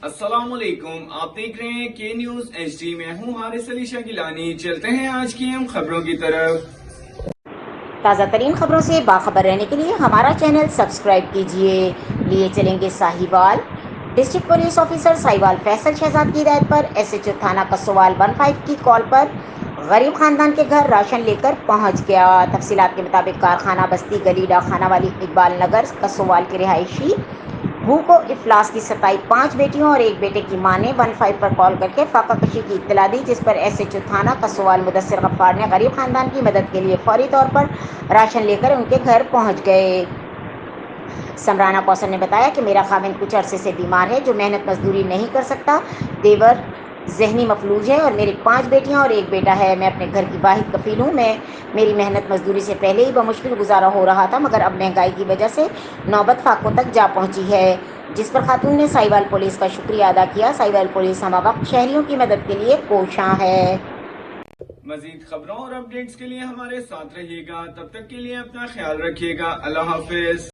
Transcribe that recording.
السلام علیکم، آپ دیکھ رہے ہیں کے نیوز ایچ ڈی۔ میں ہوں حارث علی شاہ گیلانی۔ چلتے ہیں آج کی اہم خبروں کی طرف۔ تازہ ترین خبروں سے باخبر رہنے کے لیے ہمارا چینل سبسکرائب کیجیے۔ لیے چلیں گے Sahiwal. District police officer Sahiwal Faisal Shahzad کی ہدایت پر ایس ایچ او تھانہ کسوال 15 کی کال پر غریب خاندان کے گھر راشن لے کر پہنچ گیا۔ تفصیلات کے مطابق کارخانہ بستی گلی ڈاکخانہ والی اقبال نگر کسوال کے رہائشی بھو کو افلاس کی 5 بیٹیوں اور ایک بیٹے کی ماں نے 15 پر کال کر کے فاقہ کشی کی اطلاع دی، جس پر ایس ایچ او تھانہ کسوال مدثر غفار نے غریب خاندان کی مدد کے لیے فوری طور پر راشن لے کر ان کے گھر پہنچ گئے۔ سمرانہ کوثر نے بتایا کہ میرا خاوند کچھ عرصے سے بیمار ہے، جو محنت مزدوری نہیں کر سکتا۔ دیور ذہنی مفلوج ہے اور میری 5 بیٹیاں اور ایک بیٹا ہے۔ میں اپنے گھر کی واحد کفیل ہوں۔ میری محنت مزدوری سے پہلے ہی بمشکل گزارا ہو رہا تھا، مگر اب مہنگائی کی وجہ سے نوبت فاقوں تک جا پہنچی ہے، جس پر خاتون نے ساہیوال پولیس کا شکریہ ادا کیا۔ ساہیوال پولیس ہمہ وقت شہریوں کی مدد کے لیے کوشاں ہے۔ مزید خبروں اور اپڈیٹس کے لیے ہمارے ساتھ رہیے گا۔ تب تک کے لیے اپنا خیال رکھیے گا۔ اللہ حافظ۔